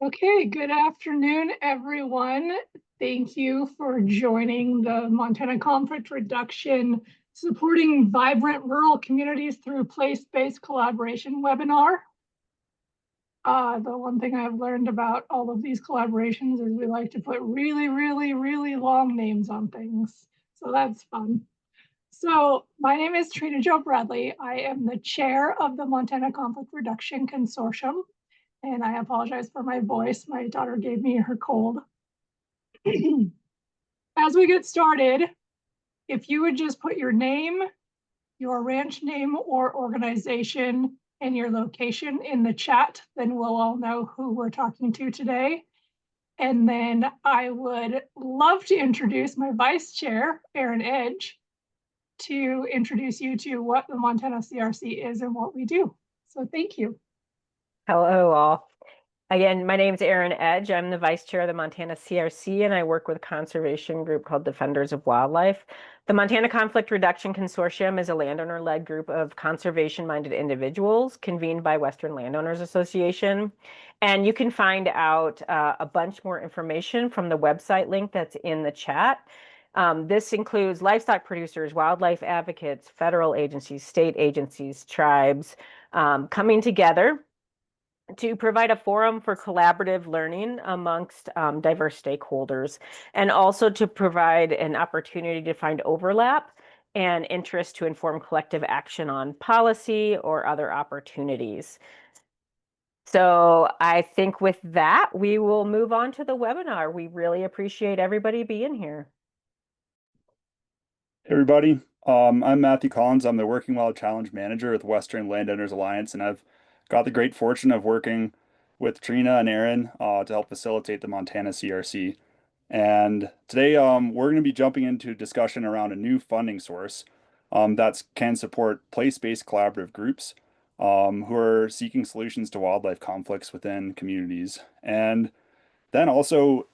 Okay, good afternoon, everyone. Thank you for joining the Montana Conflict Reduction Supporting Vibrant Rural Communities Through Place-Based Collaboration webinar. The one thing I've learned about all of these collaborations is we like to put really, really, really long names on things. So that's fun. So my name is Trina Jo Bradley. I am the chair of the Montana Conflict Reduction Consortium. And I apologize for my voice. My daughter gave me her cold. As we get started, if you would just put your name, your ranch name or organization, and your location in the chat, then we'll all know who we're talking to today. And then I would love to introduce my vice chair, Erin Edge, to introduce you to what the Montana CRC is and what we do. So thank you. Hello, all. Again, my name is Erin Edge. I'm the vice chair of the Montana CRC, and I work with a conservation group called Defenders of Wildlife. The Montana Conflict Reduction Consortium is a landowner-led group of conservation-minded individuals convened by Western Landowners Association. And you can find out a bunch more information from the website link that's in the chat. This includes livestock producers, wildlife advocates, federal agencies, state agencies, tribes, coming together to provide a forum for collaborative learning amongst diverse stakeholders, and also to provide an opportunity to find overlap and interest to inform collective action on policy or other opportunities. So I think with that, we will move on to the webinar. We really appreciate everybody being here. Hey everybody, I'm Matthew Collins. I'm the Working Wild Challenge Manager with Western Landowners Alliance, and I've got the great fortune of working with Trina and Erin to help facilitate the Montana CRC. And today we're going to be jumping into a discussion around a new funding source that can support place-based collaborative groups who are seeking solutions to wildlife conflicts within communities. And then also,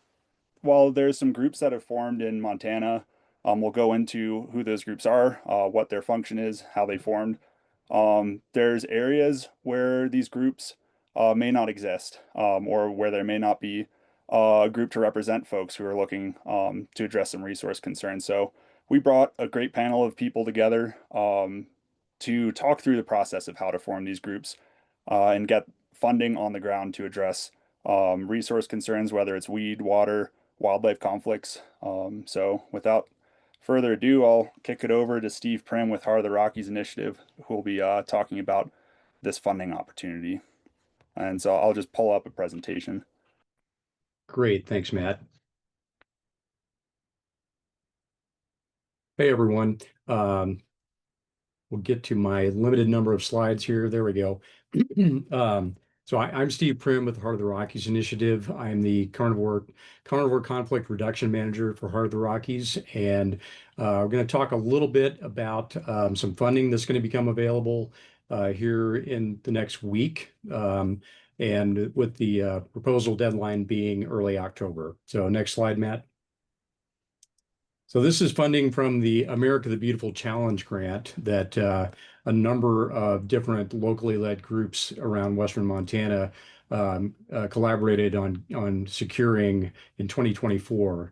while there's some groups that have formed in Montana, we'll go into who those groups are, what their function is, how they formed. There's areas where these groups may not exist, or where there may not be a group to represent folks who are looking to address some resource concerns. So we brought a great panel of people together to talk through the process of how to form these groups and get funding on the ground to address resource concerns, whether it's weed, water, wildlife conflicts. So without further ado, I'll kick it over to Steve Primm with Heart of the Rockies Initiative, who will be talking about this funding opportunity. And so I'll just pull up a presentation. Great, thanks, Matt. Hey, everyone. We'll get to my limited number of slides here. There we go. So I'm Steve Primm with Heart of the Rockies Initiative. I'm the Carnivore Conflict Reduction Manager for Heart of the Rockies. And we're going to talk a little bit about some funding that's going to become available here in the next week. And with the proposal deadline being early October. So next slide, Matt. So this is funding from the America the Beautiful Challenge grant that a number of different locally led groups around Western Montana collaborated on securing in 2024.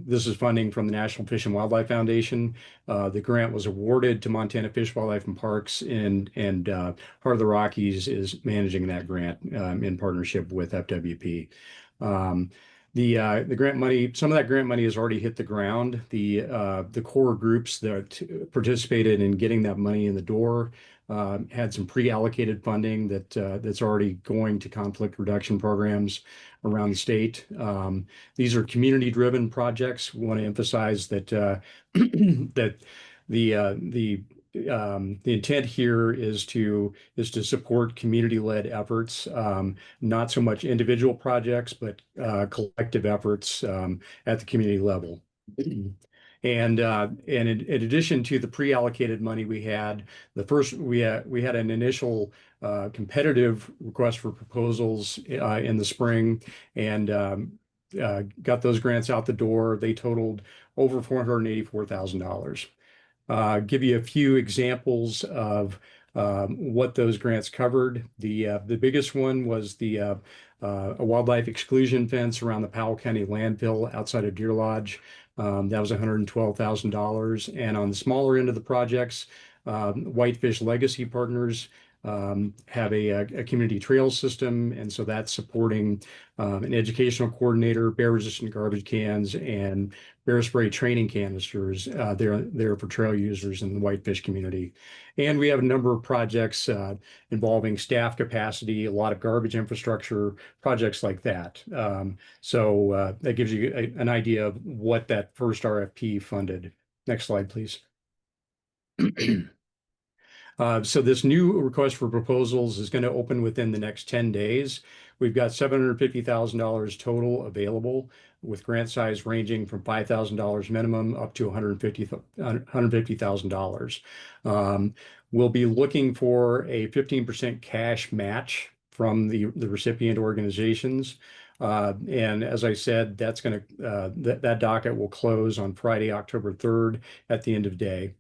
This is funding from the National Fish and Wildlife Foundation. The grant was awarded to Montana Fish, Wildlife, and Parks, and Heart of the Rockies is managing that grant in partnership with FWP. The grant money, some of that grant money has already hit the ground. The core groups that participated in getting that money in the door had some pre-allocated funding that's already going to conflict reduction programs around the state. These are community-driven projects. We want to emphasize that that the intent here is to support community-led efforts, not so much individual projects, but collective efforts at the community level. And in addition to the pre-allocated money, we had an initial competitive request for proposals in the spring, and got those grants out the door. They totaled over $484,000. Give you a few examples of what those grants covered. The biggest one was a wildlife exclusion fence around the Powell County landfill outside of Deer Lodge. That was $112,000. And on the smaller end of the projects, Whitefish Legacy Partners have a community trail system, and so that's supporting an educational coordinator, bear-resistant garbage cans, and bear spray training canisters. They're for trail users in the whitefish community. And we have a number of projects involving staff capacity, a lot of garbage infrastructure, projects like that. So that gives you an idea of what that first RFP funded. Next slide, please. So this new request for proposals is going to open within the next 10 days. We've got $750,000 total available, with grant size ranging from $5,000 minimum up to $150,000. We'll be looking for a 15% cash match from the recipient organizations. And as I said, that's going to that docket will close on Friday, October 3rd at the end of day.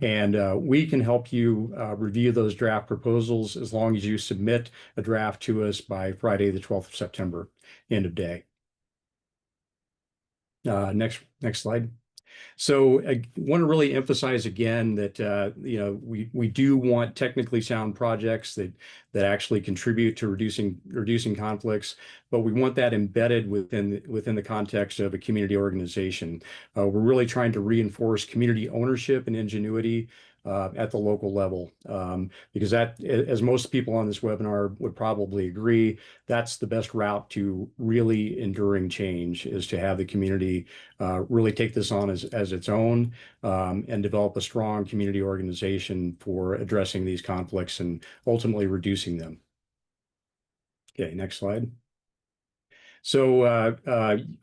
And we can help you review those draft proposals as long as you submit a draft to us by Friday, the 12th of September, end of day. Next slide. So I want to really emphasize again that we do want technically sound projects that actually contribute to reducing conflicts, but we want that embedded within the context of a community organization. We're really trying to reinforce community ownership and ingenuity at the local level, because that, as most people on this webinar would probably agree, that's the best route to really enduring change, is to have the community really take this on as its own, and develop a strong community organization for addressing these conflicts and ultimately reducing them. Okay, next slide. So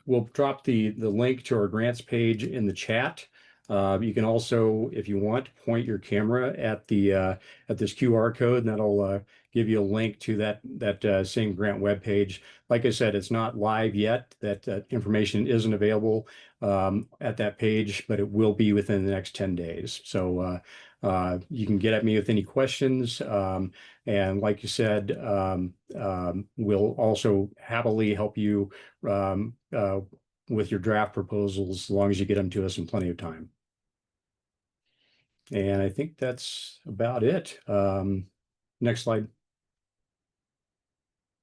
we'll drop the link to our grants page in the chat. You can also, if you want, point your camera at this QR code, and that'll give you a link to that same grant webpage. Like I said, it's not live yet. That information isn't available at that page, but it will be within the next 10 days. So you can get at me with any questions. And like you said, we'll also happily help you with your draft proposals, as long as you get them to us in plenty of time. And I think that's about it. Next slide.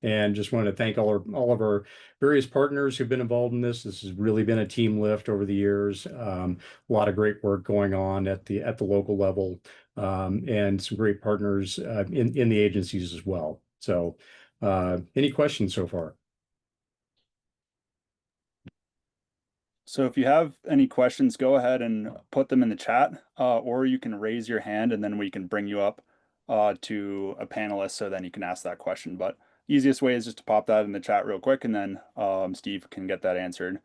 And just wanted to thank all of our various partners who've been involved in this. This has really been a team lift over the years. A lot of great work going on at the local level, and some great partners in the agencies as well. So any questions so far? So if you have any questions, go ahead and put them in the chat, or you can raise your hand and then we can bring you up to a panelist, so then you can ask that question. But easiest way is just to pop that in the chat real quick, and then Steve can get that answered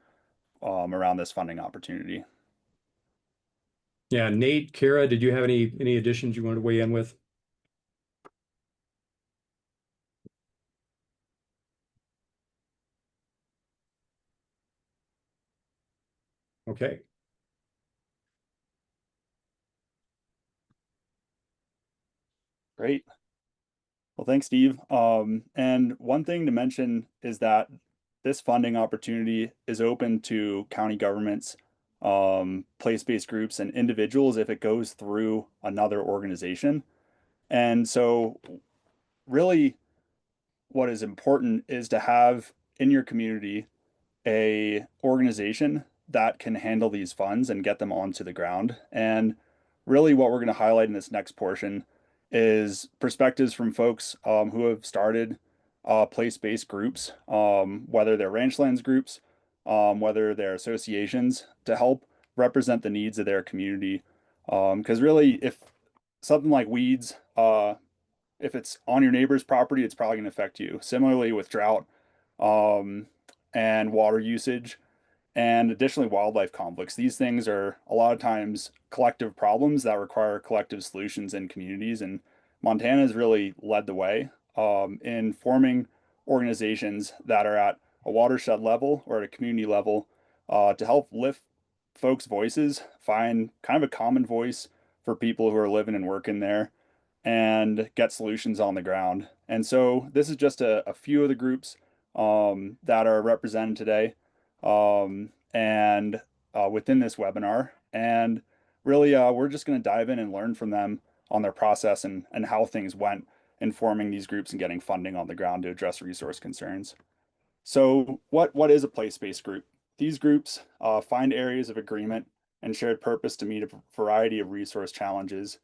around this funding opportunity. Yeah, Nate, Kara, did you have any additions you wanted to weigh in with? Okay. Great. Well, thanks, Steve. And one thing to mention is that this funding opportunity is open to county governments, place-based groups, and individuals if it goes through another organization. And so really what is important is to have in your community a organization that can handle these funds and get them onto the ground. And really what we're going to highlight in this next portion is perspectives from folks who have started place-based groups, whether they're ranchlands groups, whether they're associations, to help represent the needs of their community. Because really, if something like weeds, if it's on your neighbor's property, it's probably going to affect you. Similarly with drought and water usage, and additionally wildlife conflicts. These things are a lot of times collective problems that require collective solutions in communities, and Montana has really led the way in forming organizations that are at a watershed level or at a community level to help lift folks' voices, find kind of a common voice for people who are living and working there, and get solutions on the ground. And so this is just a few of the groups that are represented today and within this webinar. And really, we're just going to dive in and learn from them on their process and how things went in forming these groups and getting funding on the ground to address resource concerns. So what is a place-based group? These groups find areas of agreement and shared purpose to meet a variety of resource challenges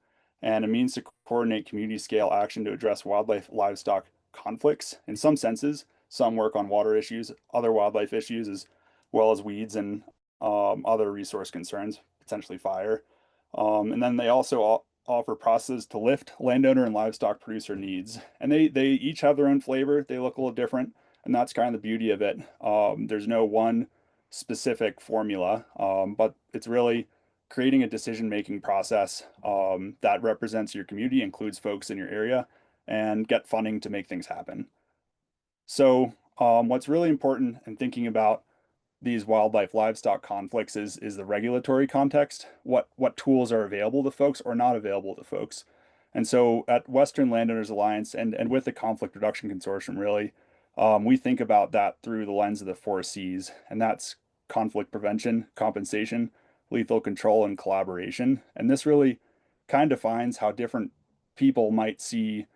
and a means to coordinate community scale action to address wildlife livestock conflicts. In some senses, some work on water issues, other wildlife issues, as well as weeds and other resource concerns, potentially fire. And then they also offer processes to lift landowner and livestock producer needs. And they each have their own flavor. They look a little different, and that's kind of the beauty of it. There's no one specific formula, but it's really creating a decision-making process that represents your community, includes folks in your area, and get funding to make things happen. So what's really important in thinking about these wildlife livestock conflicts is the regulatory context. What tools are available to folks or not available to folks. And so at Western Landowners Alliance and with the Conflict Reduction Consortium, really, we think about that through the lens of the 4 C's, and that's conflict prevention, compensation, lethal control, and collaboration. And this really kind of defines how different people might see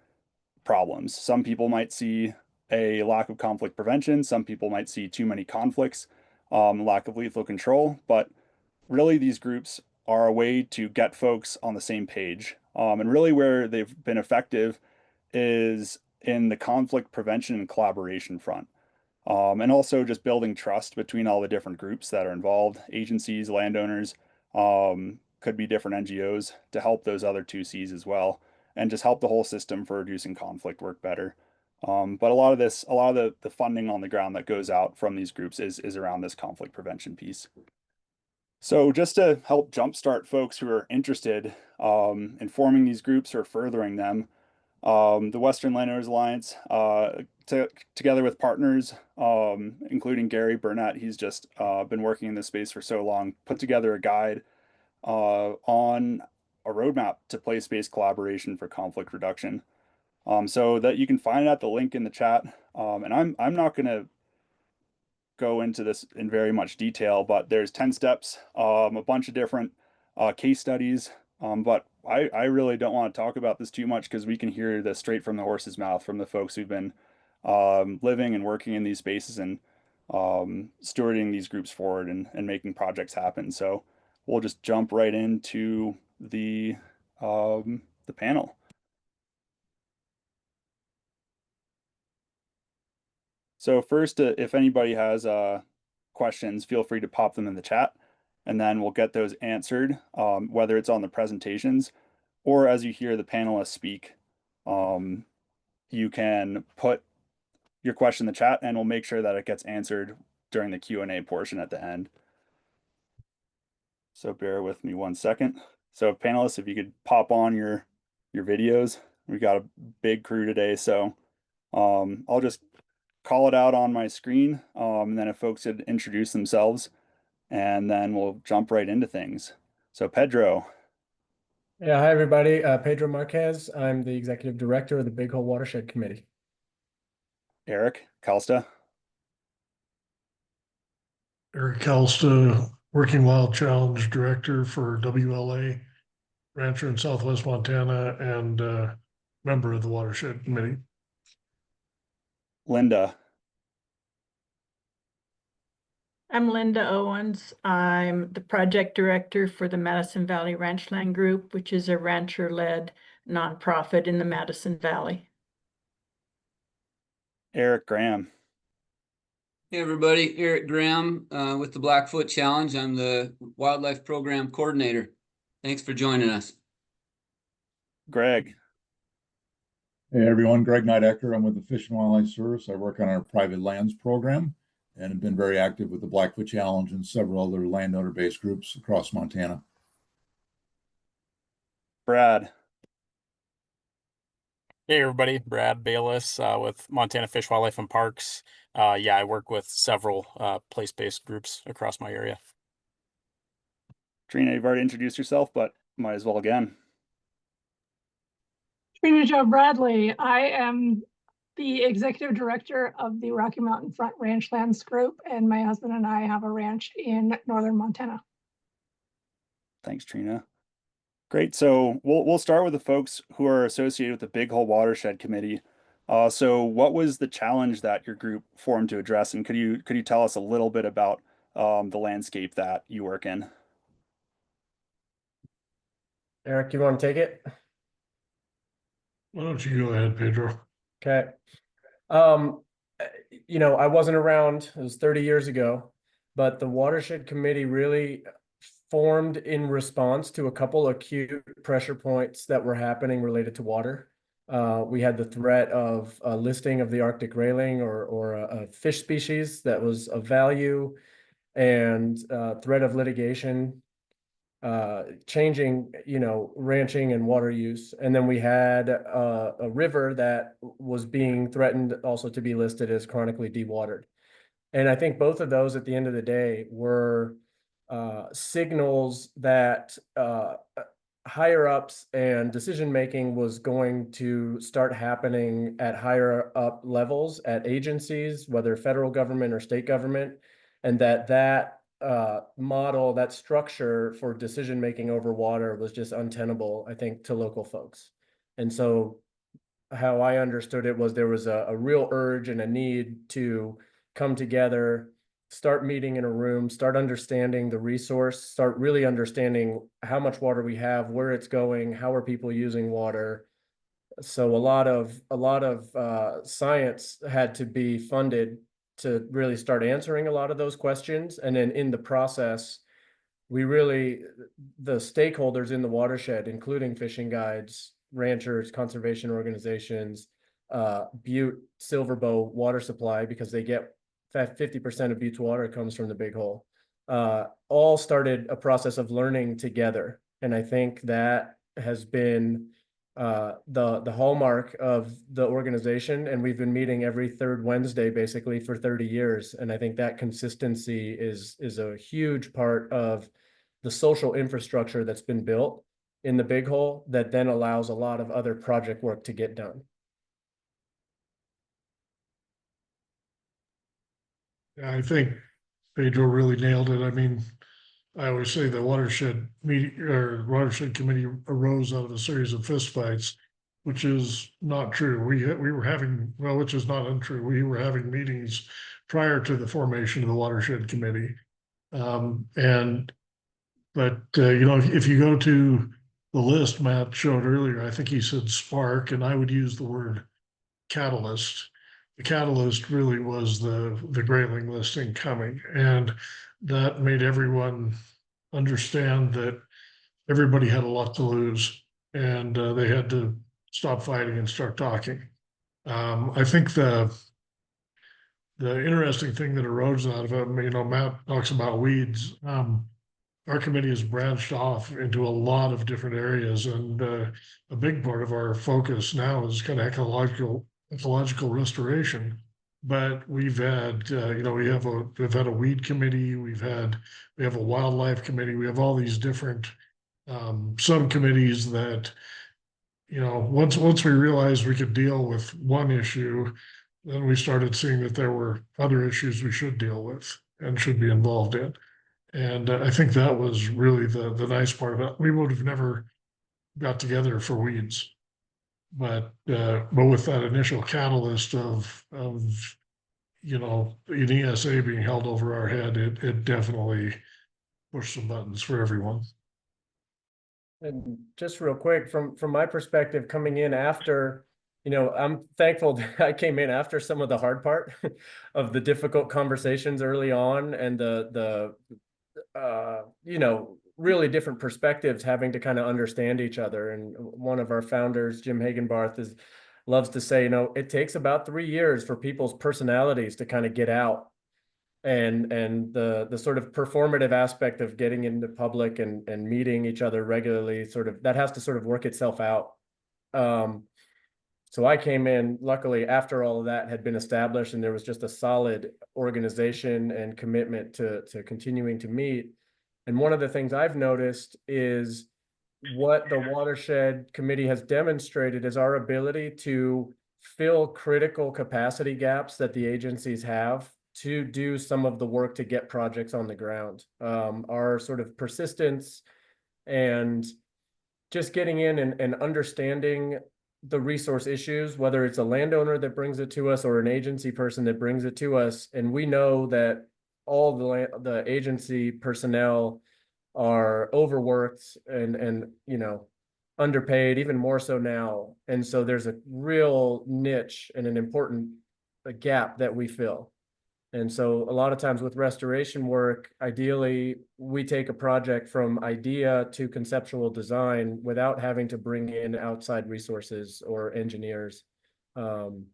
problems. Some people might see a lack of conflict prevention. Some people might see too many conflicts, lack of lethal control. But really, these groups are a way to get folks on the same page. And really, where they've been effective is in the conflict prevention and collaboration front. And also just building trust between all the different groups that are involved, agencies, landowners, could be different NGOs, to help those other 2 C's as well, and just help the whole system for reducing conflict work better. But a lot of the funding on the ground that goes out from these groups is around this conflict prevention piece. So just to help jumpstart folks who are interested in forming these groups or furthering them, the Western Landowners Alliance, together with partners, including Gary Burnett, he's just been working in this space for so long, put together a guide on a roadmap to place-based collaboration for conflict reduction. So that you can find it at the link in the chat. And I'm not going to go into this in very much detail, but there's 10 steps, a bunch of different case studies. But I really don't want to talk about this too much because we can hear this straight from the horse's mouth from the folks who've been living and working in these spaces and stewarding these groups forward and making projects happen. So we'll just jump right into the panel. So first, if anybody has questions, feel free to pop them in the chat, and then we'll get those answered, whether it's on the presentations or as you hear the panelists speak. You can put your question in the chat, and we'll make sure that it gets answered during the Q&A portion at the end. So bear with me 1 second. So panelists, if you could pop on your videos. We've got a big crew today, so I'll just call it out on my screen, and then if folks would introduce themselves, and then we'll jump right into things. So Pedro. Yeah, hi everybody. Pedro Marquez. I'm the executive director of the Big Hole Watershed Committee. Eric Calsta. Eric Calsta, Working Wild Challenge Director for WLA, rancher in Southwest Montana, and member of the Watershed Committee. Linda. I'm Linda Owens. I'm the project director for the Madison Valley Ranchland Group, which is a rancher-led nonprofit in the Madison Valley. Eric Graham. Hey everybody, Eric Graham with the Blackfoot Challenge. I'm the wildlife program coordinator. Thanks for joining us. Greg. Hey everyone, Greg Nidecker. I'm with the Fish and Wildlife Service. I work on our private lands program and have been very active with the Blackfoot Challenge and several other landowner-based groups across Montana. Brad. Hey everybody, Brad Bayless with Montana Fish, Wildlife, and Parks. I work with several place-based groups across my area. Trina, you've already introduced yourself, but might as well again. Trina Jo Bradley. I am the executive director of the Rocky Mountain Front Ranchlands Group, and my husband and I have a ranch in northern Montana. Thanks, Trina. Great. So we'll start with the folks who are associated with the Big Hole Watershed Committee. So what was the challenge that your group formed to address, and could you tell us a little bit about the landscape that you work in? Eric, you want to take it? Why don't you go ahead, Pedro? Okay. You know, I wasn't around, it was 30 years ago, but the Watershed Committee really formed in response to a couple acute pressure points that were happening related to water. We had the threat of a listing of the Arctic grayling or a fish species that was of value, and threat of litigation, changing, you know, ranching and water use. And then we had a river that was being threatened also to be listed as chronically dewatered. And I think both of those at the end of the day were signals that higher ups and decision making was going to start happening at higher up levels at agencies, whether federal government or state government, and that model, that structure for decision making over water was just untenable, I think, to local folks. And so how I understood it was there was a real urge and a need to come together, start meeting in a room, start understanding the resource, start really understanding how much water we have, where it's going, how are people using water. So a lot of science had to be funded to really start answering a lot of those questions. And then in the process, we really, the stakeholders in the watershed, including fishing guides, ranchers, conservation organizations, Butte Silverbow water supply, because they get 50% of Butte's water comes from the Big Hole, all started a process of learning together. And I think that has been the hallmark of the organization. And we've been meeting every third Wednesday, basically, for 30 years. And I think that consistency is a huge part of the social infrastructure that's been built in the Big Hole that then allows a lot of other project work to get done. Yeah, I think Pedro really nailed it. I mean, I always say the watershed meeting or watershed committee arose out of a series of fistfights, which is not true. We were having, well, which is not untrue. We were having meetings prior to the formation of the watershed committee. But you know, if you go to the list Matt showed earlier, I think he said spark, and I would use the word catalyst. The catalyst really was the grayling listing coming, and that made everyone understand that everybody had a lot to lose, and they had to stop fighting and start talking. I think the interesting thing that arose out of it, you know, Matt talks about weeds. Our committee has branched off into a lot of different areas, and a big part of our focus now is kind of ecological restoration. But we've had, you know, we've had a weed committee, we have a wildlife committee, we have all these different subcommittees that, you know, once we realized we could deal with one issue, then we started seeing that there were other issues we should deal with and should be involved in. And I think that was really the nice part of it. We would have never got together for weeds, but with that initial catalyst of you know, an ESA being held over our head, it definitely pushed some buttons for everyone. And just real quick, from my perspective, coming in after, you know, I'm thankful that I came in after some of the hard part of the difficult conversations early on, and the you know, really different perspectives, having to kind of understand each other. And one of our founders, Jim Hagenbarth, loves to say, you know, it takes about 3 years for people's personalities to kind of get out, and the sort of performative aspect of getting into public and meeting each other regularly, sort of that has to sort of work itself out. So I came in, luckily, after all of that had been established, and there was just a solid organization and commitment to continuing to meet. And one of the things I've noticed is what the Watershed Committee has demonstrated is our ability to fill critical capacity gaps that the agencies have to do some of the work to get projects on the ground. Our sort of persistence and just getting in and understanding the resource issues, whether it's a landowner that brings it to us or an agency person that brings it to us. And we know that all the agency personnel are overworked and you know, underpaid, even more so now. And so there's a real niche and an important gap that we fill. And so a lot of times with restoration work, ideally, we take a project from idea to conceptual design without having to bring in outside resources or engineers. And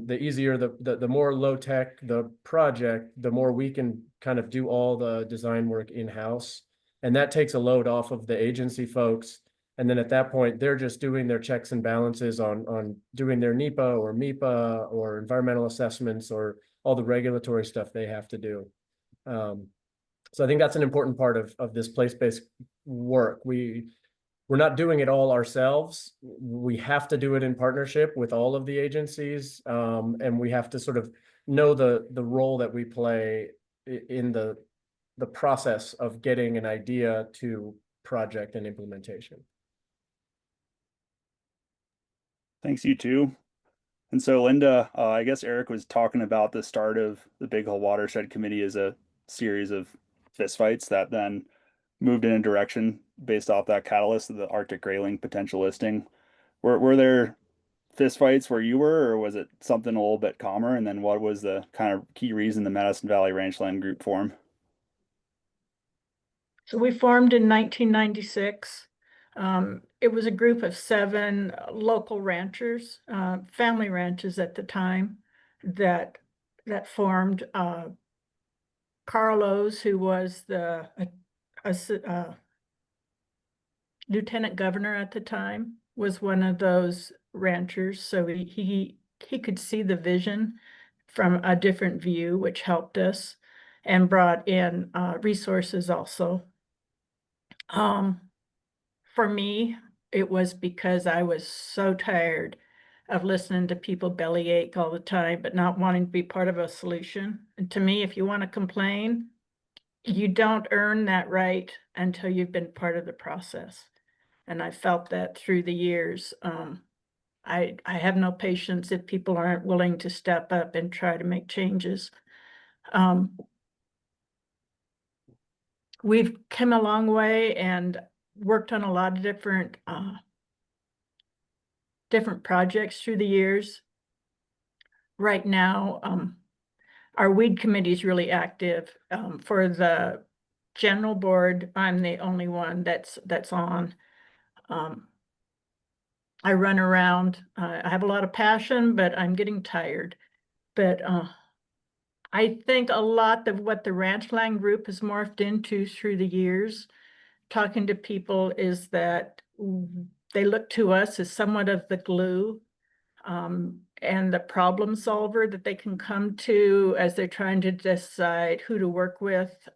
the easier, the more low tech the project, the more we can kind of do all the design work in-house. And that takes a load off of the agency folks. And then at that point, they're just doing their checks and balances on doing their NEPA or MEPA or environmental assessments or all the regulatory stuff they have to do. So I think that's an important part of this place-based work. We're not doing it all ourselves. We have to do it in partnership with all of the agencies. And we have to sort of know the role that we play in the process of getting an idea to project and implementation. Thanks, you too. And so, Linda, I guess Eric was talking about the start of the Big Hole Watershed Committee as a series of fistfights that then moved in a direction based off that catalyst of the Arctic grayling potential listing. Were there fistfights where you were, or was it something a little bit calmer? And then what was the kind of key reason the Madison Valley Ranchland group formed? So we formed in 1996. It was a group of 7 local ranchers, family ranches at the time, that formed. Carlos, who was the lieutenant governor at the time, was one of those ranchers. So he could see the vision from a different view, which helped us and brought in resources also. For me, it was because I was so tired of listening to people bellyache all the time, but not wanting to be part of a solution. And to me, if you want to complain, you don't earn that right until you've been part of the process. And I felt that through the years. I have no patience if people aren't willing to step up and try to make changes. We've come a long way and worked on a lot of different projects through the years. Right now, our weed committee is really active. For the general board, I'm the only one that's on. I run around. I have a lot of passion, but I'm getting tired. But I think a lot of what the Ranchland group has morphed into through the years, talking to people, is that they look to us as somewhat of the glue and the problem solver that they can come to as they're trying to decide who to work with,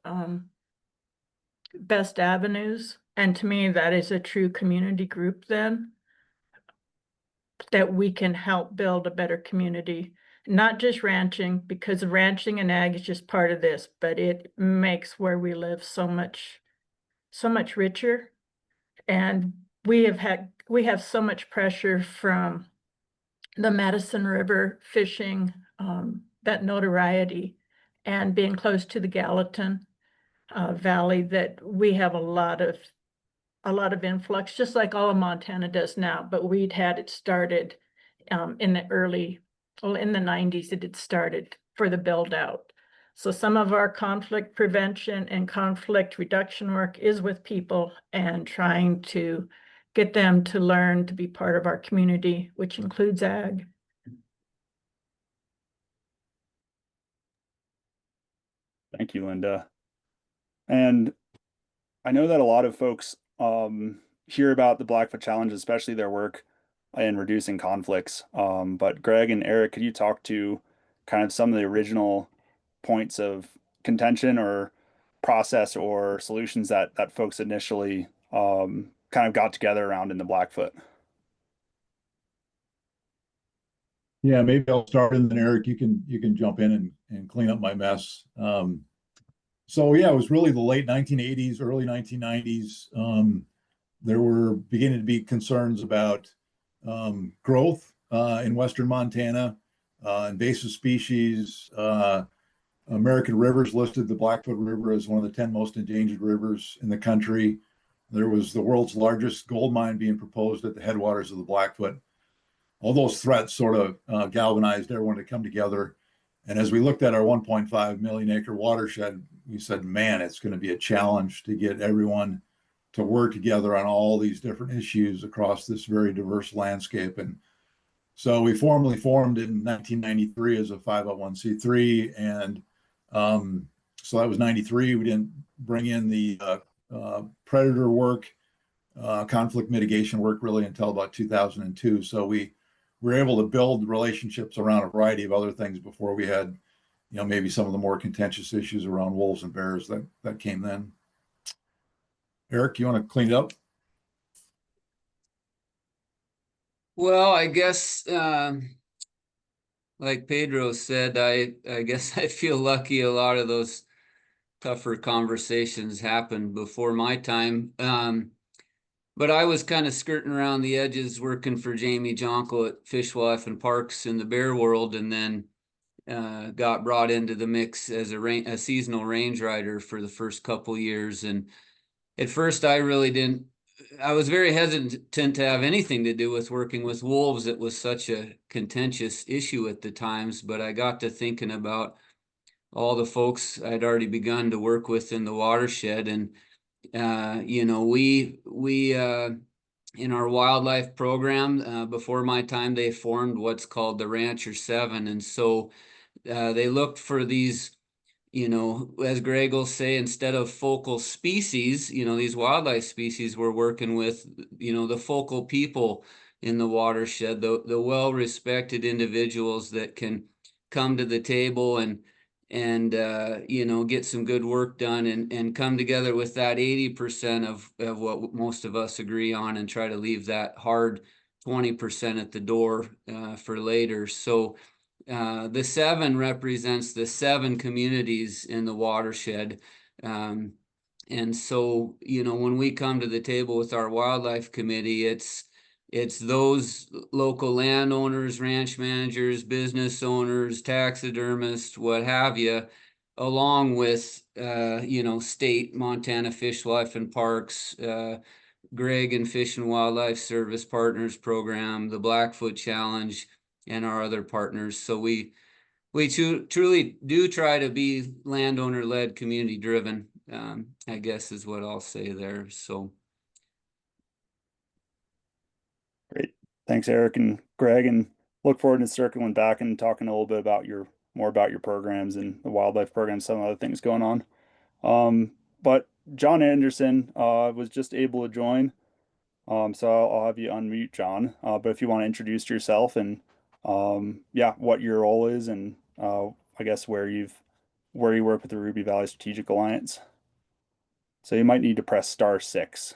best avenues. And to me, that is a true community group then, that we can help build a better community, not just ranching, because ranching and ag is just part of this, but it makes where we live so much richer. And we have so much pressure from the Madison River fishing, that notoriety, and being close to the Gallatin Valley, that we have a lot of influx, just like all of Montana does now. But we'd had it started in the 90s. It had started for the build out. So some of our conflict prevention and conflict reduction work is with people and trying to get them to learn to be part of our community, which includes ag. Thank you, Linda. And I know that a lot of folks hear about the Blackfoot Challenge, especially their work in reducing conflicts. But Greg and Eric, could you talk to kind of some of the original points of contention or process or solutions that folks initially kind of got together around in the Blackfoot. Yeah, maybe I'll start and then Eric, you can jump in and clean up my mess. So yeah, it was really the late 1980s, early 1990s. There were beginning to be concerns about growth in Western Montana, invasive species. American Rivers listed the Blackfoot River as one of the 10 most endangered rivers in the country. There was the world's largest gold mine being proposed at the headwaters of the Blackfoot. All those threats sort of galvanized everyone to come together. And as we looked at our 1.5 million acre watershed, we said, man, it's going to be a challenge to get everyone to work together on all these different issues across this very diverse landscape. And so we formally formed in 1993 as a 501c3. And so that was 93. We didn't bring in the predator work, conflict mitigation work really until about 2002. So we were able to build relationships around a variety of other things before we had, maybe some of the more contentious issues around wolves and bears that came then. Eric, you want to clean it up? Well, I guess, like Pedro said, I guess I feel lucky a lot of those tougher conversations happened before my time. But I was kind of skirting around the edges working for Jamie Jonko at Fish, Wildlife and Parks in the bear world, and then got brought into the mix as a seasonal range rider for the first couple years. And at first I was very hesitant to have anything to do with working with wolves. It was such a contentious issue at the times, but I got to thinking about all the folks I'd already begun to work with in the watershed. And we in our wildlife program, before my time, they formed what's called the Rancher 7. And so they looked for these, as Greg will say, instead of focal species, these wildlife species we're working with, the focal people in the watershed, the well-respected individuals that can come to the table and get some good work done and come together with that 80% of what most of us agree on and try to leave that hard 20% at the door for later. So the 7 represents the 7 communities in the watershed. And so, when we come to the table with our wildlife committee, it's those local landowners, ranch managers, business owners, taxidermists, what have you, along with, state Montana Fish, Wildlife and Parks, Greg and Fish and Wildlife Service Partners Program, the Blackfoot Challenge, and our other partners. So we truly do try to be landowner-led, community-driven, I guess is what I'll say there. So. Great. Thanks, Eric and Greg, and look forward to circling back and talking a little bit about more about your programs and the wildlife programs, some other things going on. But John Anderson was just able to join. So I'll have you unmute, John. But if you want to introduce yourself and what your role is, and I guess where you work with the Ruby Valley Strategic Alliance. So you might need to press *6.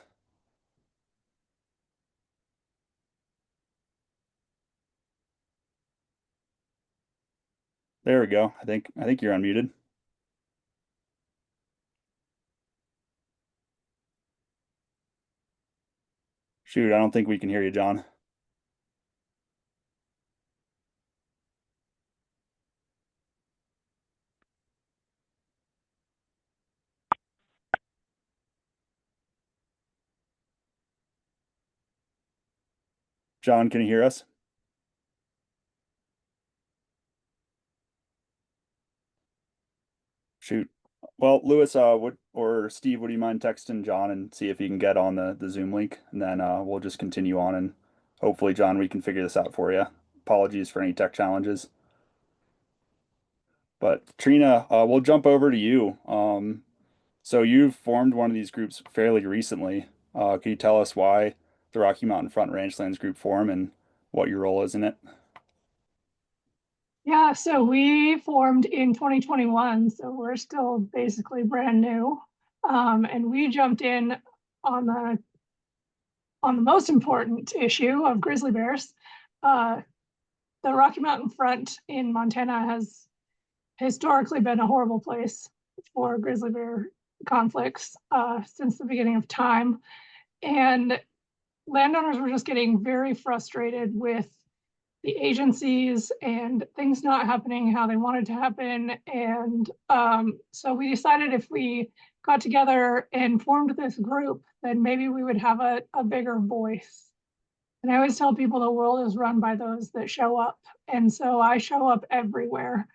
There we go. I think you're unmuted. Shoot, I don't think we can hear you, John. John, can you hear us? Shoot. Well, Lewis, or Steve, would you mind texting John and see if he can get on the Zoom link, and then we'll just continue on, and hopefully, John, we can figure this out for you. Apologies for any tech challenges. But Trina, we'll jump over to you. So you've formed one of these groups fairly recently. Can you tell us why the Rocky Mountain Front Ranchlands group formed and what your role is in it? Yeah, so we formed in 2021, so we're still basically brand new. And we jumped in on the on the most important issue of grizzly bears. The Rocky Mountain front in Montana has historically been a horrible place for grizzly bear conflicts since the beginning of time. And landowners were just getting very frustrated with the agencies and things not happening how they wanted to happen. And so we decided if we got together and formed this group, then maybe we would have a bigger voice. And I always tell people the world is run by those that show up. And so I show up everywhere.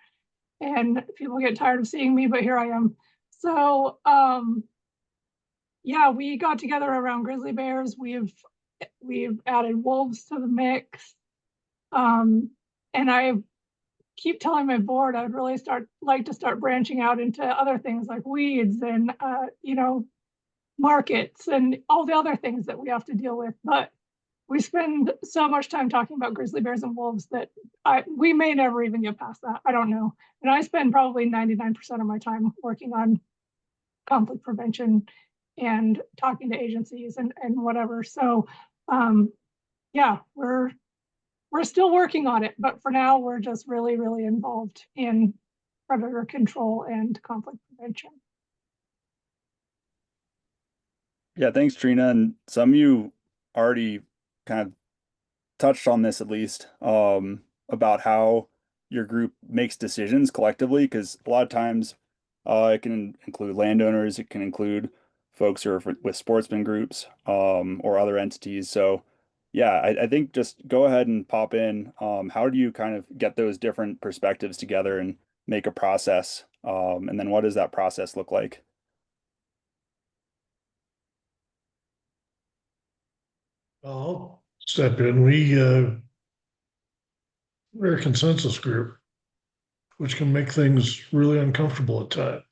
And people get tired of seeing me, but here I am. So yeah, we got together around grizzly bears. We've added wolves to the mix. And I keep telling my board I would really like to start branching out into other things like weeds and you know, markets and all the other things that we have to deal with. But we spend so much time talking about grizzly bears and wolves that we may never even get past that. I don't know. And I spend probably 99% of my time working on conflict prevention and talking to agencies and whatever. So yeah, we're still working on it, but for now we're just really, really involved in predator control and conflict prevention. Yeah, thanks, Trina. And some of you already kind of touched on this, at least, about how your group makes decisions collectively, because a lot of times it can include landowners, it can include folks who are with sportsman groups or other entities. So yeah, I think just go ahead and pop in. How do you kind of get those different perspectives together and make a process? And then what does that process look like? I'll step in. We're a consensus group, which can make things really uncomfortable at times.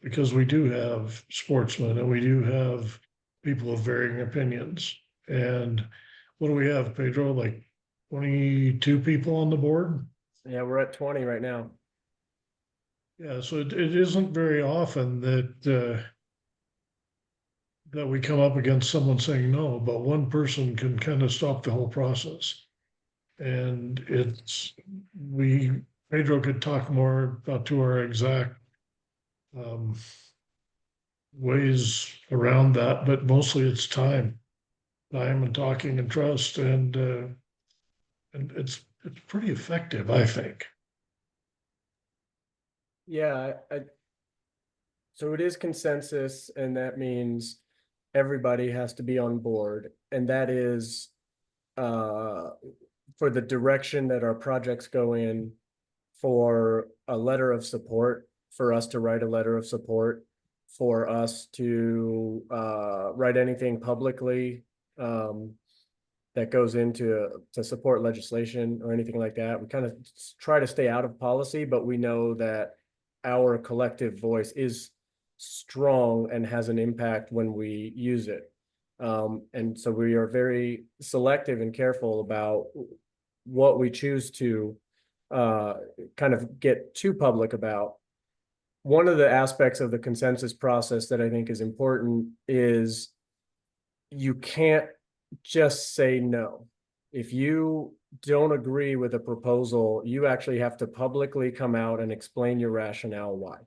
Because we do have sportsmen and we do have people of varying opinions. And what do we have, Pedro? Like 22 people on the board? Yeah, we're at 20 right now. Yeah, so it isn't very often that that we come up against someone saying no, but one person can kind of stop the whole process. And Pedro could talk more about to our exact ways around that, but mostly it's time and talking and trust, and it's pretty effective, I think. Yeah, so it is consensus, and that means everybody has to be on board, and that is for the direction that our projects go in, for a letter of support, for us to write a letter of support, for us to write anything publicly that goes into to support legislation or anything like that. We kind of try to stay out of policy, but we know that our collective voice is strong and has an impact when we use it. And so we are very selective and careful about what we choose to kind of get too public about. One of the aspects of the consensus process that I think is important is you can't just say no. If you don't agree with a proposal, you actually have to publicly come out and explain your rationale why.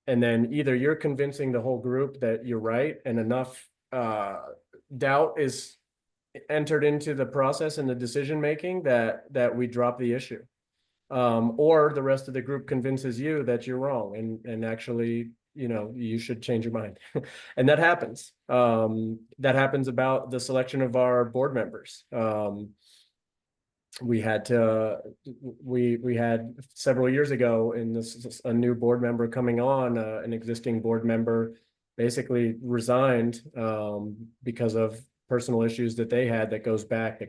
And then either you're convincing the whole group that you're right and enough doubt is entered into the process and the decision making that we drop the issue, or the rest of the group convinces you that you're wrong and actually, you know, you should change your mind. And that happens. That happens about the selection of our board members. We had several years ago a new board member coming on, an existing board member basically resigned because of personal issues that they had that goes back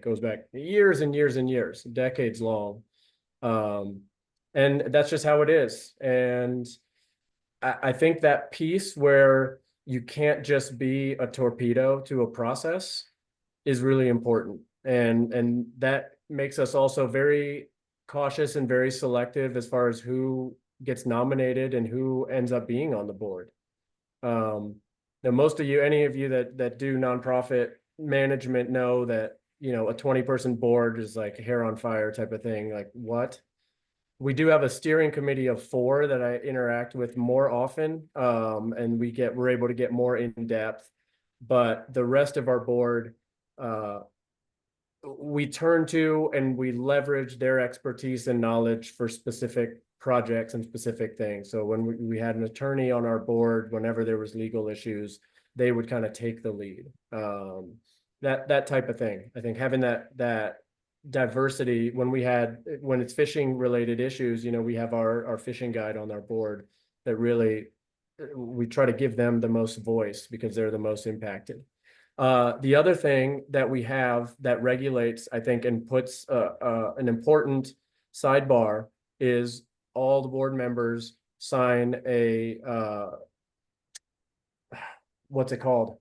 years and years and years, decades long. And that's just how it is. And I think that piece where you can't just be a torpedo to a process is really important. And that makes us also very cautious and very selective as far as who gets nominated and who ends up being on the board. Now, most of you, any of you that do nonprofit management know that, you know, a 20-person board is like hair on fire type of thing. Like, what? We do have a steering committee of 4 that I interact with more often, and we're able to get more in depth. But the rest of our board, we turn to and we leverage their expertise and knowledge for specific projects and specific things. So when we had an attorney on our board, whenever there was legal issues, they would kind of take the lead. That type of thing. I think having that diversity when it's fishing related issues, you know, we have our fishing guide on our board that really we try to give them the most voice because they're the most impacted. The other thing that we have that regulates, I think, and puts an important sidebar is all the board members sign a what's it called?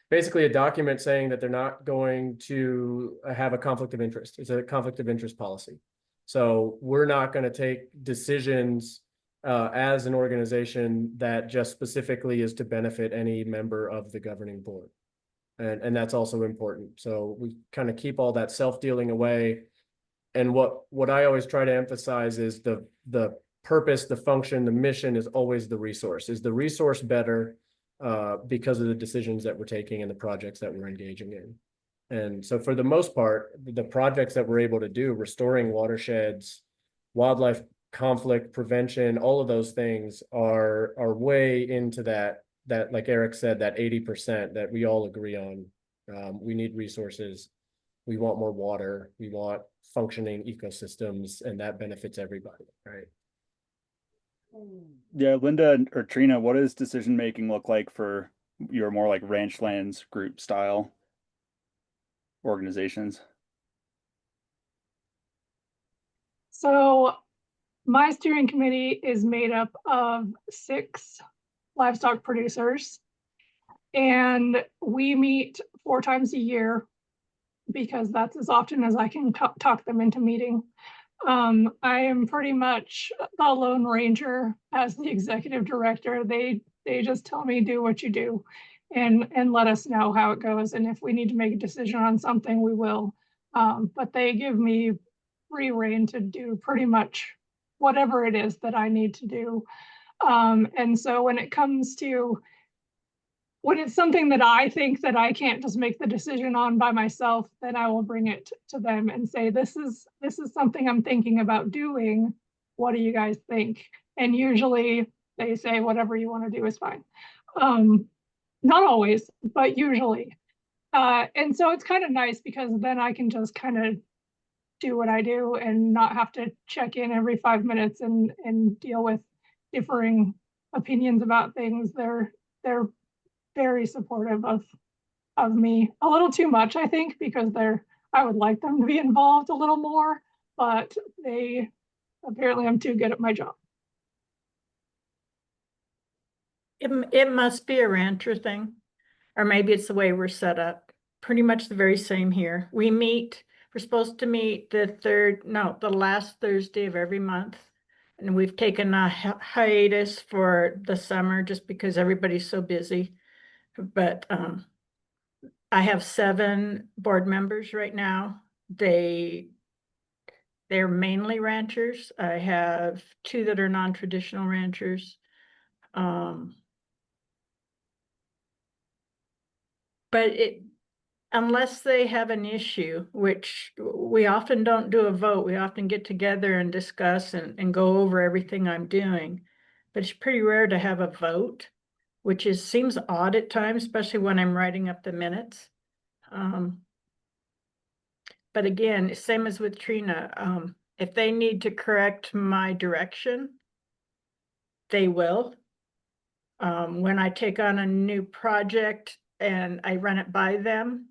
Basically a document saying that they're not going to have a conflict of interest. It's a conflict of interest policy. So we're not going to take decisions as an organization that just specifically is to benefit any member of the governing board. And that's also important. So we kind of keep all that self-dealing away. And what I always try to emphasize is the purpose, the function, the mission is always the resource. Is the resource better because of the decisions that we're taking and the projects that we're engaging in? And so for the most part, the projects that we're able to do, restoring watersheds, wildlife conflict prevention, all of those things are way into that, like Eric said, that 80% that we all agree on. We need resources. We want more water. We want functioning ecosystems, and that benefits everybody, right? Yeah, Linda or Trina, what does decision making look like for your more like Ranchlands group style organizations? So my steering committee is made up of 6 livestock producers, and we meet 4 times a year because that's as often as I can talk them into meeting. I am pretty much the Lone Ranger as the executive director. They just tell me do what you do and let us know how it goes. And if we need to make a decision on something, we will. But they give me free rein to do pretty much whatever it is that I need to do. And so when it comes to when it's something that I think that I can't just make the decision on by myself, then I will bring it to them and say, this is something I'm thinking about doing. What do you guys think? And usually they say, whatever you want to do is fine. Not always, but usually. And so it's kind of nice because then I can just kind of do what I do and not have to check in every 5 minutes and deal with differing opinions about things. They're very supportive of me, a little too much, I think, because I would like them to be involved a little more, but apparently I'm too good at my job. It must be a rancher thing, or maybe it's the way we're set up. Pretty much the very same here. We're supposed to meet the last Thursday of every month. And we've taken a hiatus for the summer just because everybody's so busy. But I have 7 board members right now. They're mainly ranchers. I have 2 that are non-traditional ranchers. But unless they have an issue, which we often don't do a vote, we often get together and discuss and go over everything I'm doing. But it's pretty rare to have a vote, which seems odd at times, especially when I'm writing up the minutes. But again, same as with Trina, if they need to correct my direction, they will. When I take on a new project and I run it by them,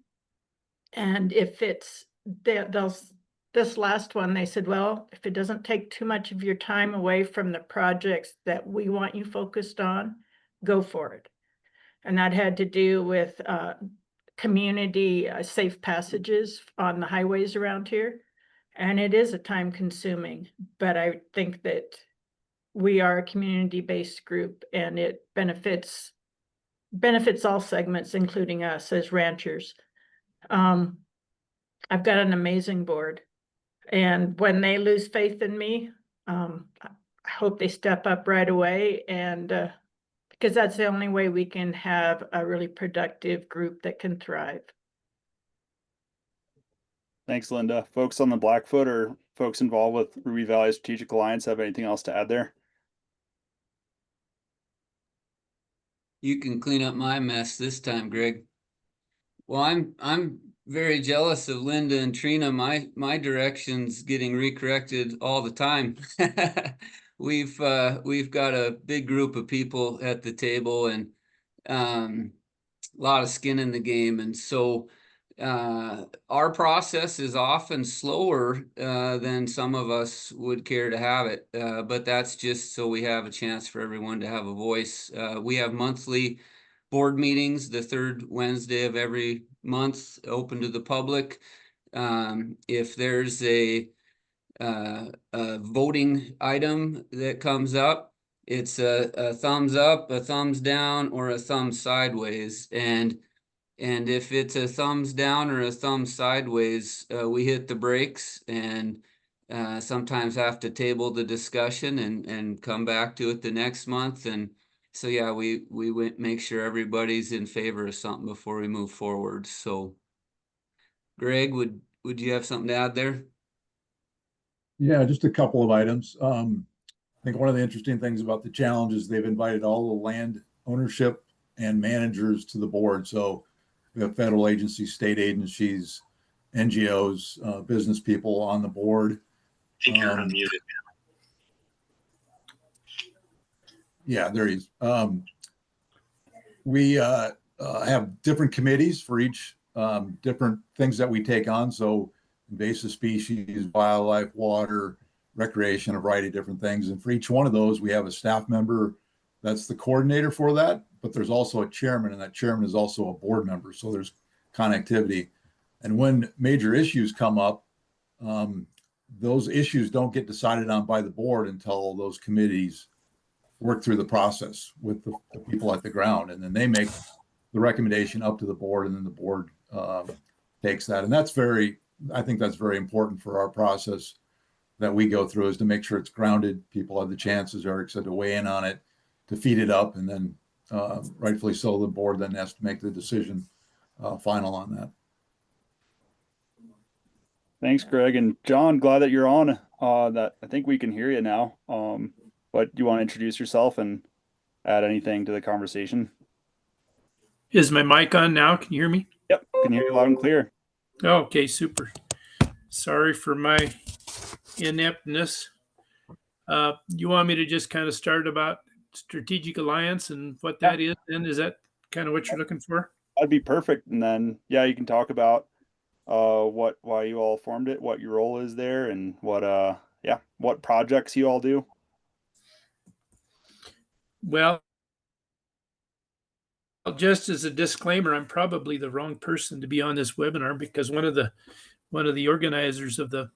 and if it's this last one, they said, well, if it doesn't take too much of your time away from the projects that we want you focused on, go for it. And that had to do with community safe passages on the highways around here. And it is a time consuming, but I think that we are a community-based group and it benefits benefits all segments, including us as ranchers. I've got an amazing board, and when they lose faith in me, I hope they step up right away, and because that's the only way we can have a really productive group that can thrive. Thanks, Linda. Folks on the Blackfoot or folks involved with Ruby Valley Strategic Alliance have anything else to add there? You can clean up my mess this time, Greg. Well, I'm very jealous of Linda and Trina. My direction's getting recorrected all the time. We've got a big group of people at the table, and a lot of skin in the game, and so our process is often slower than some of us would care to have it, but that's just so we have a chance for everyone to have a voice. We have monthly board meetings, the third Wednesday of every month, open to the public. If there's a voting item that comes up, it's a thumbs up, a thumbs down, or a thumb sideways, and if it's a thumbs down or a thumb sideways, we hit the brakes and sometimes have to table the discussion and come back to it the next month. And so, yeah, we make sure everybody's in favor of something before we move forward. So, Greg, would you have something to add there? Yeah, just a couple of items. I think one of the interesting things about the challenge is they've invited all the land ownership and managers to the board. So we have federal agencies, state agencies, NGOs, business people on the board. I think you're unmuted. Yeah, there he is. We have different committees for each different things that we take on. So invasive species, wildlife, water, recreation, a variety of different things. And for each one of those, we have a staff member that's the coordinator for that, but there's also a chairman, and that chairman is also a board member. So there's connectivity. And when major issues come up, those issues don't get decided on by the board until those committees work through the process with the people at the ground. And then they make the recommendation up to the board, and then the board takes that. And I think that's very important for our process that we go through, is to make sure it's grounded. People have the chance, as Eric said, to weigh in on it, to feed it up, and then rightfully so, the board then has to make the decision final on that. Thanks, Greg. And John, glad that you're on. That I think we can hear you now. But do you want to introduce yourself and add anything to the conversation? Is my mic on now? Can you hear me? Yep, can hear you loud and clear. Okay, super. Sorry for my ineptness. You want me to just kind of start about Strategic Alliance and what that is? And is that kind of what you're looking for? That'd be perfect. And then, yeah, you can talk about why you all formed it, what your role is there, and what projects you all do. Well, just as a disclaimer, I'm probably the wrong person to be on this webinar, because one of the organizers of the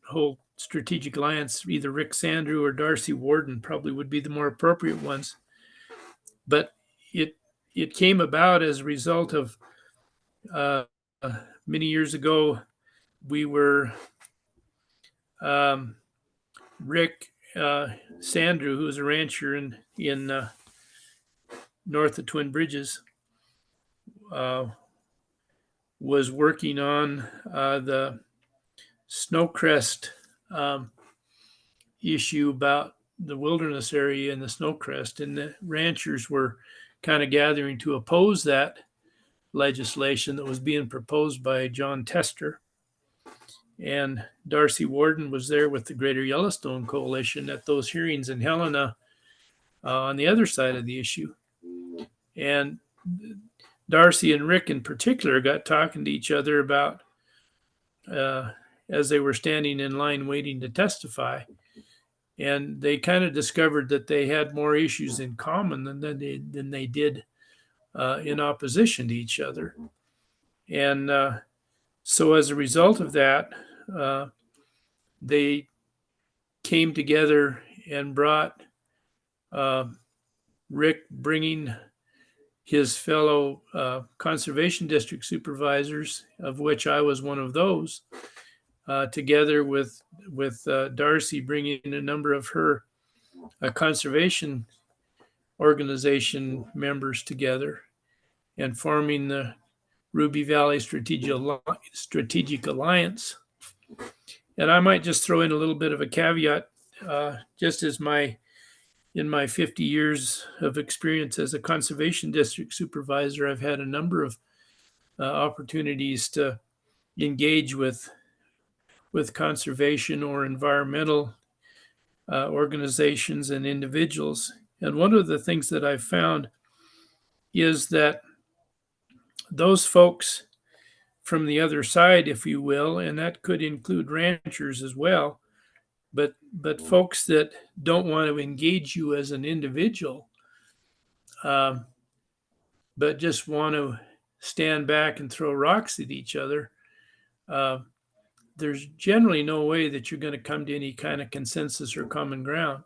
whole Strategic Alliance, either Rick Sandrew or Darcy Warden, probably would be the more appropriate ones. But it came about as a result of many years ago. We were Rick Sandrew, who was a rancher in north of Twin Bridges, was working on the snowcrest issue about the wilderness area in the snowcrest, and the ranchers were kind of gathering to oppose that legislation that was being proposed by John Tester. And Darcy Warden was there with the Greater Yellowstone Coalition at those hearings in Helena on the other side of the issue. And Darcy and Rick in particular got talking to each other about, as they were standing in line waiting to testify, and they kind of discovered that they had more issues in common than they did in opposition to each other. And so as a result of that, they came together and brought Rick bringing his fellow conservation district supervisors, of which I was one of those, together with Darcy, bringing a number of her conservation organization members together and forming the Ruby Valley Strategic Alliance. And I might just throw in a little bit of a caveat, just as in my 50 years of experience as a conservation district supervisor, I've had a number of opportunities to engage with conservation or environmental organizations and individuals. And one of the things that I've found is that those folks from the other side, if you will, and that could include ranchers as well, but folks that don't want to engage you as an individual, but just want to stand back and throw rocks at each other, there's generally no way that you're going to come to any kind of consensus or common ground.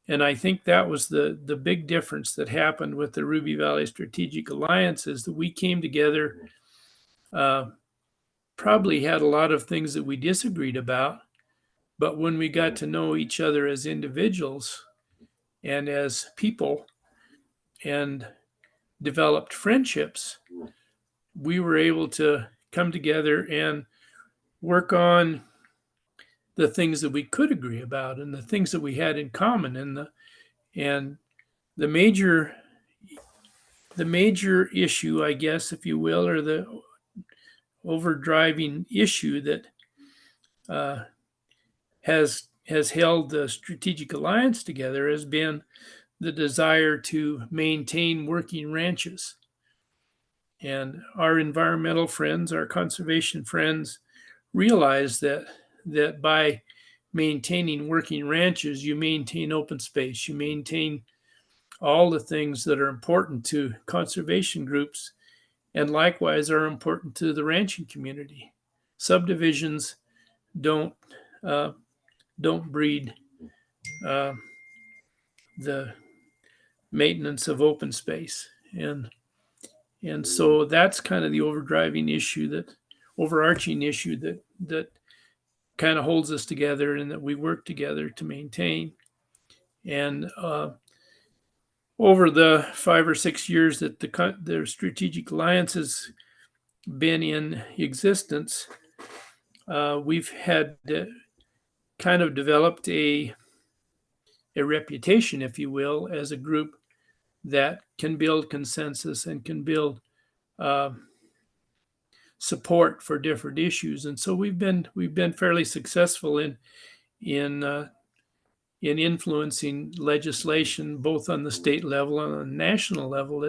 And I think that was the big difference that happened with the Ruby Valley Strategic Alliance, is that we came together, probably had a lot of things that we disagreed about, but when we got to know each other as individuals and as people and developed friendships, we were able to come together and work on the things that we could agree about and the things that we had in common. And the major issue, I guess, if you will, or the overdriving issue that has held the Strategic Alliance together has been the desire to maintain working ranches. And our environmental friends, our conservation friends, realize that by maintaining working ranches, you maintain open space, you maintain all the things that are important to conservation groups, and likewise are important to the ranching community. Subdivisions don't breed the maintenance of open space, and so that's kind of the overarching issue that kind of holds us together and that we work together to maintain. And over the 5 or 6 years that the Strategic Alliance has been in existence, we've had kind of developed a reputation, if you will, as a group that can build consensus and can build support for different issues. And so we've been fairly successful in influencing legislation both on the state level and on the national level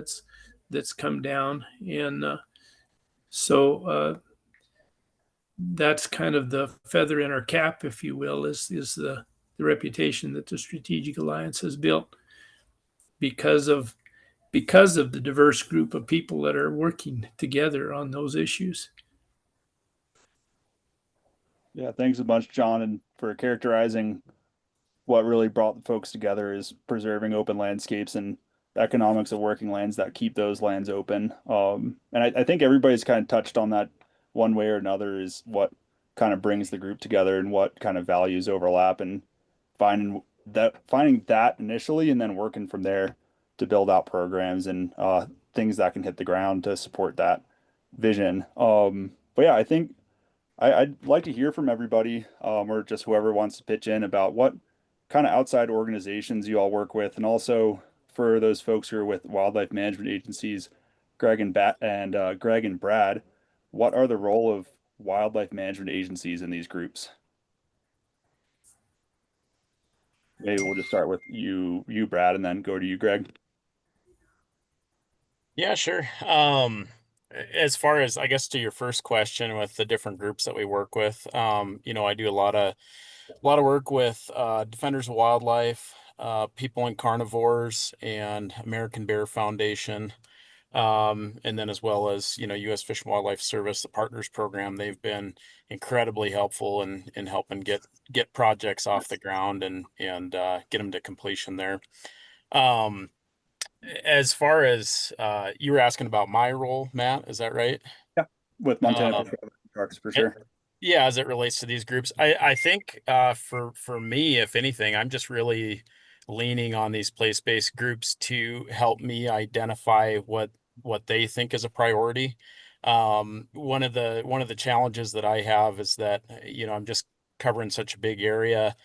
that's come down. And so that's kind of the feather in our cap, if you will, is the reputation that the Strategic Alliance has built because of the diverse group of people that are working together on those issues. Yeah, thanks a bunch, John, and for characterizing what really brought the folks together is preserving open landscapes and economics of working lands that keep those lands open. And I think everybody's kind of touched on that one way or another, is what kind of brings the group together and what kind of values overlap, and finding that initially and then working from there to build out programs and things that can hit the ground to support that vision. But yeah, I think I'd like to hear from everybody, or just whoever wants to pitch in, about what kind of outside organizations you all work with, and also for those folks who are with wildlife management agencies, Greg and Brad, what are the role of wildlife management agencies in these groups? Maybe we'll just start with you, Brad, and then go to you, Greg. Yeah, sure. As far as, I guess, to your first question with the different groups that we work with, I do a lot of work with Defenders of Wildlife, People and Carnivores, and American Bear Foundation. And then as well as, U.S. Fish and Wildlife Service, the Partners Program. They've been incredibly helpful in helping get projects off the ground and get them to completion there. As far as you were asking about my role, Matt, is that right? Yeah, with Montana Um, Fish Wildlife and Parks for it- sure. yeah, as it relates to these groups, I think for me, if anything, I'm just really leaning on these place-based groups to help me identify what they think is a priority. One of the challenges that I have is that I'm just covering such a big area.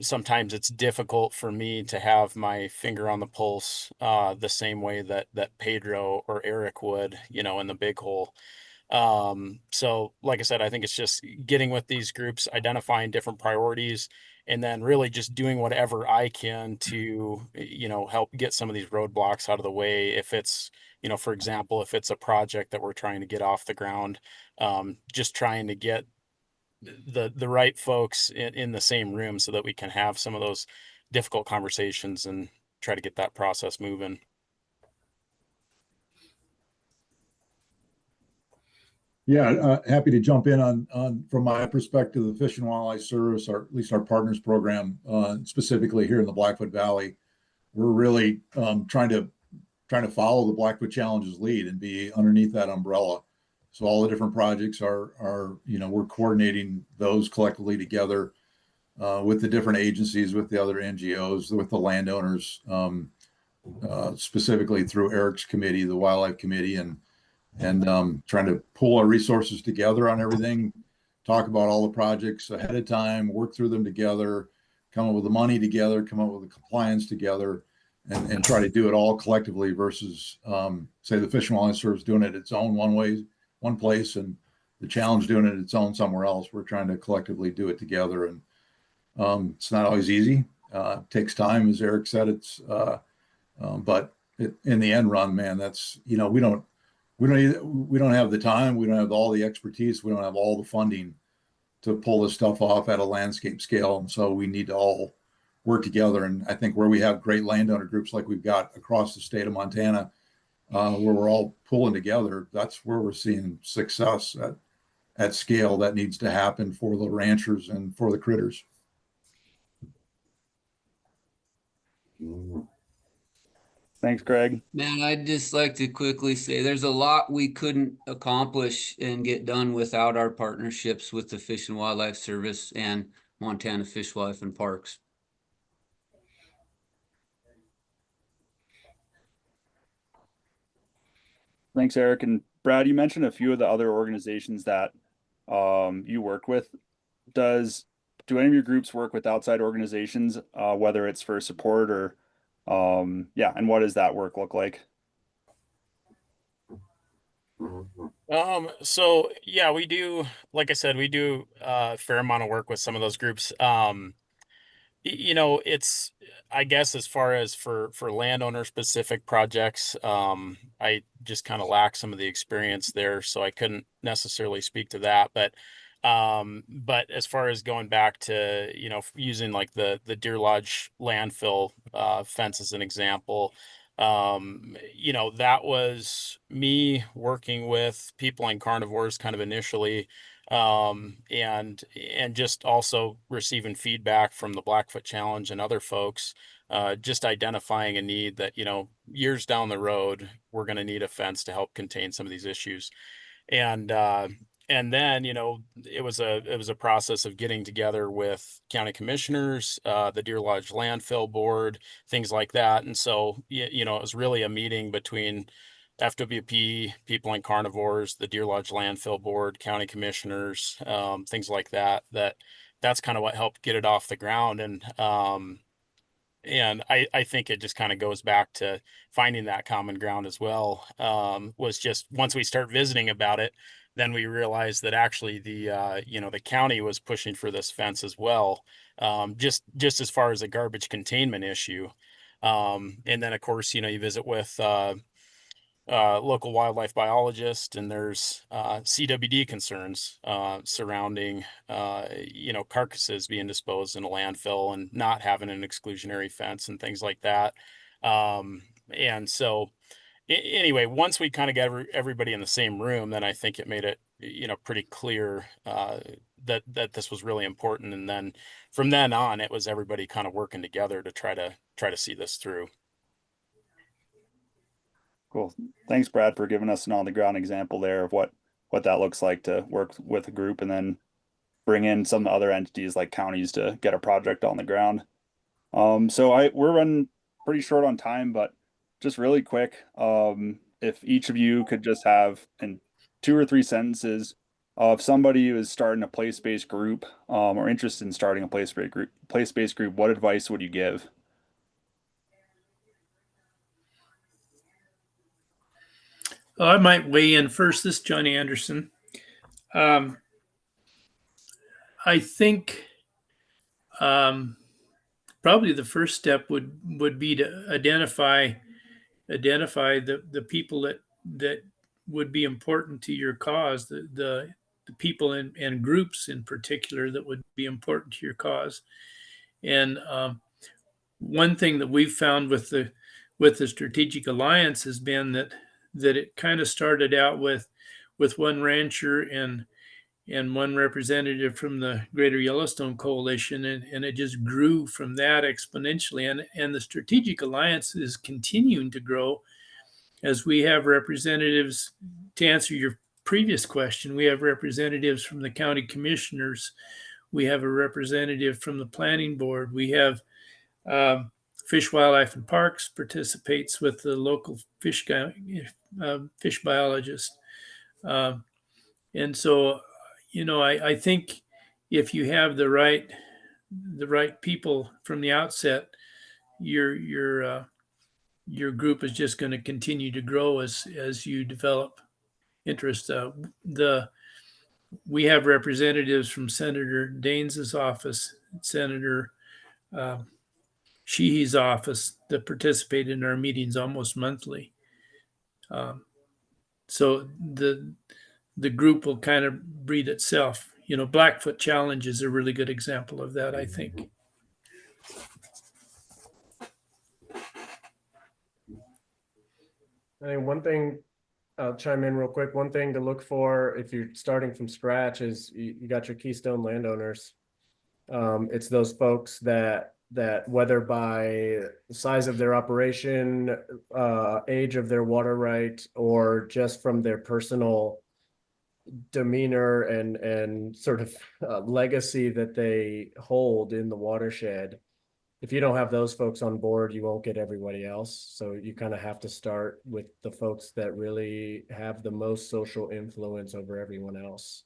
Sometimes it's difficult for me to have my finger on the pulse the same way that Pedro or Eric would, in the big hole. So like I said, I think it's just getting with these groups, identifying different priorities, and then really just doing whatever I can to, help get some of these roadblocks out of the way. If it's, for example, if it's a project that we're trying to get off the ground, just trying to get the right folks in the same room so that we can have some of those difficult conversations and try to get that process moving. Yeah, happy to jump in on from my perspective, the Fish and Wildlife Service, or at least our partners program, specifically here in the Blackfoot Valley. We're really trying to follow the Blackfoot Challenge's lead and be underneath that umbrella. So all the different projects are we're coordinating those collectively together with the different agencies, with the other NGOs, with the landowners, specifically through Eric's committee, the Wildlife Committee, and trying to pull our resources together on everything, talk about all the projects ahead of time, work through them together, come up with the money together, come up with the compliance together, and try to do it all collectively versus say the Fish and Wildlife Service doing it its own one place, and the challenge doing it its own somewhere else. We're trying to collectively do it together, and it's not always easy. It takes time, as Eric said. But in the end run, man, that's we don't have the time. We don't have all the expertise. We don't have all the funding to pull this stuff off at a landscape scale. And so we need to all work together. And I think where we have great landowner groups like we've got across the state of Montana, where we're all pulling together, that's where we're seeing success at scale that needs to happen for the ranchers and for the critters. Thanks, Greg. Man, I'd just like to quickly say there's a lot we couldn't accomplish and get done without our partnerships with the Fish and Wildlife Service and Montana Fish, Wildlife, and Parks. Thanks, Eric. And Brad, you mentioned a few of the other organizations that you work with. Do any of your groups work with outside organizations, whether it's for support or and what does that work look like? So yeah, we do, like I said, we do a fair amount of work with some of those groups. It's, I guess, as far as for landowner specific projects, I just kind of lack some of the experience there, so I couldn't necessarily speak to that. But as far as going back to, using like the Deer Lodge landfill fence as an example, that was me working with people and carnivores kind of initially, and just also receiving feedback from the Blackfoot Challenge and other folks, just identifying a need that, years down the road, we're going to need a fence to help contain some of these issues. And then, it was a process of getting together with county commissioners, the Deer Lodge landfill board, things like that. And so, it was really a meeting between FWP, people and carnivores, the Deer Lodge landfill board, county commissioners, things like that. That's kind of what helped get it off the ground. And I think it just kind of goes back to finding that common ground as well. Was just once we start visiting about it, then we realized that actually the county was pushing for this fence as well, just as far as a garbage containment issue. And then of course, you visit with local wildlife biologist, and there's CWD concerns surrounding carcasses being disposed in a landfill and not having an exclusionary fence and things like that. And so anyway, once we kind of got everybody in the same room, then I think it made it pretty clear that this was really important. And then from then on, it was everybody kind of working together to try to see this through. Cool. Thanks, Brad, for giving us an on-the-ground example there of what that looks like to work with a group and then bring in some other entities like counties to get a project on the ground. So we're running pretty short on time, but just really quick, if each of you could just have in 2 or 3 sentences of somebody who is starting a place-based group, or interested in starting a place-based group, what advice would you give? I might weigh in first. This is Johnny Anderson. I think probably the first step would be to identify the people that would be important to your cause, the people and groups in particular that would be important to your cause. And one thing that we've found with the strategic alliance has been that it kind of started out with one rancher and one representative from the Greater Yellowstone Coalition, and it just grew from that exponentially. And the strategic alliance is continuing to grow as we have representatives. To answer your previous question, we have representatives from the county commissioners. We have a representative from the planning board. We have Fish, Wildlife, and Parks participates with the local fish biologist. And so, I think if you have the right people from the outset, your group is just going to continue to grow as you develop interest. We have representatives from Senator Daines's office, Senator Sheehy's office that participate in our meetings almost monthly. So the group will kind of breed itself. Blackfoot Challenge is a really good example of that, I think. I think one thing, I'll chime in real quick. One thing to look for if you're starting from scratch is you got your keystone landowners. It's those folks that whether by the size of their operation, age of their water right, or just from their personal demeanor and sort of legacy that they hold in the watershed. If you don't have those folks on board, you won't get everybody else. So you kind of have to start with the folks that really have the most social influence over everyone else.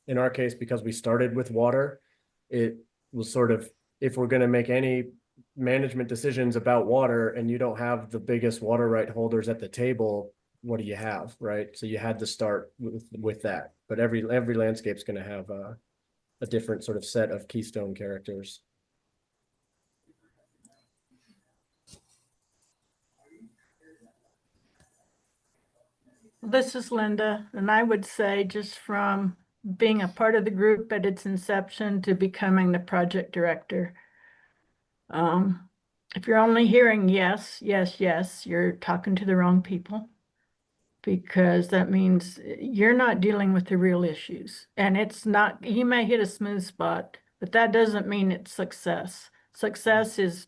In our case, because we started with water, it was sort of, if we're going to make any management decisions about water and you don't have the biggest water right holders at the table, what do you have, right? So you had to start with that. But every landscape's going to have a different sort of set of keystone characters. This is Linda, and I would say just from being a part of the group at its inception to becoming the project director. If you're only hearing yes, yes, yes, you're talking to the wrong people, because that means you're not dealing with the real issues. And it's not, you may hit a smooth spot, but that doesn't mean it's success. Success is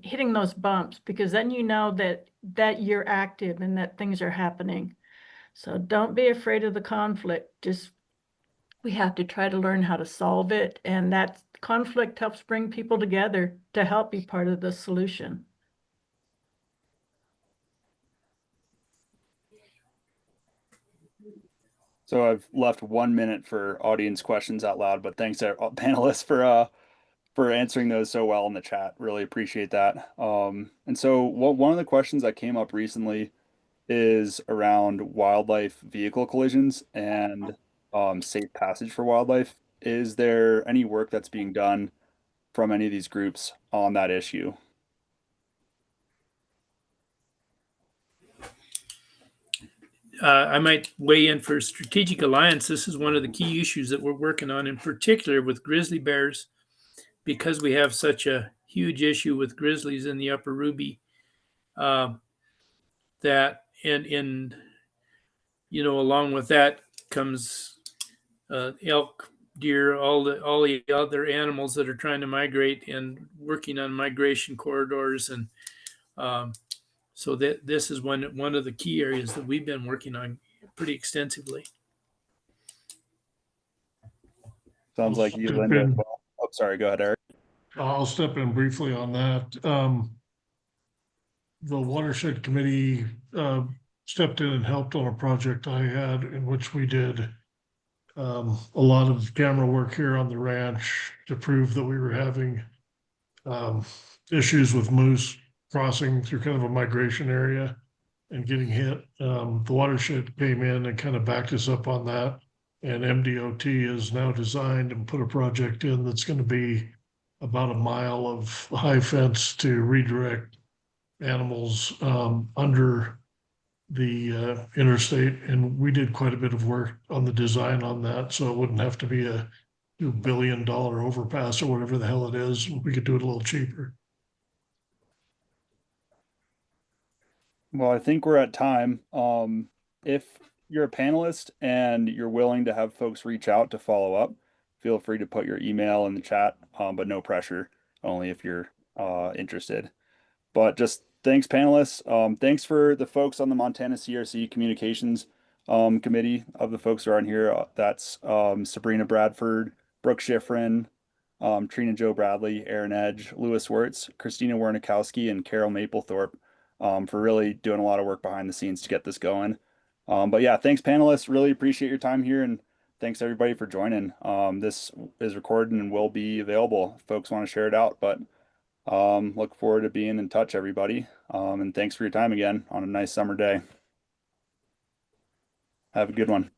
hitting those bumps, because then you know that you're active and that things are happening. So don't be afraid of the conflict. We have to try to learn how to solve it. And that conflict helps bring people together to help be part of the solution. So I've left 1 minute for audience questions out loud, but thanks to panelists for answering those so well in the chat. Really appreciate that. And so one of the questions that came up recently is around wildlife vehicle collisions and safe passage for wildlife. Is there any work that's being done from any of these groups on that issue? I might weigh in for Strategic Alliance. This is one of the key issues that we're working on, in particular with grizzly bears, because we have such a huge issue with grizzlies in the Upper Ruby. That along with that comes elk, deer, all the other animals that are trying to migrate and working on migration corridors. And So that this is one of the key areas that we've been working on pretty extensively. Sounds I'll like you, step Linda. in. Well, oh, sorry. Go ahead, Eric. I'll step in briefly on that. The Watershed Committee stepped in and helped on a project I had in which we did a lot of camera work here on the ranch to prove that we were having issues with moose crossing through kind of a migration area and getting hit. The Watershed came in and kind of backed us up on that. And MDOT has now designed and put a project in that's going to be about a mile of high fence to redirect animals under the interstate. And we did quite a bit of work on the design on that, so it wouldn't have to be a $2 billion overpass or whatever the hell it is. We could do it a little cheaper. Well, I think we're at time. If you're a panelist and you're willing to have folks reach out to follow up, feel free to put your email in the chat, but no pressure, only if you're interested. But just thanks, panelists. Thanks for the folks on the Montana CRC Communications Committee of the folks who are on here. That's Sabrina Bradford, Brooke Schifrin, Trina Joe Bradley, Erin Edge, Lewis Wirtz, Christina Wernikowski, and Carol Maplethorpe for really doing a lot of work behind the scenes to get this going. But yeah, thanks, panelists. Really appreciate your time here, and thanks everybody for joining. This is recorded and will be available if folks want to share it out. But look forward to being in touch, everybody. And thanks for your time again on a nice summer day. Have a good one.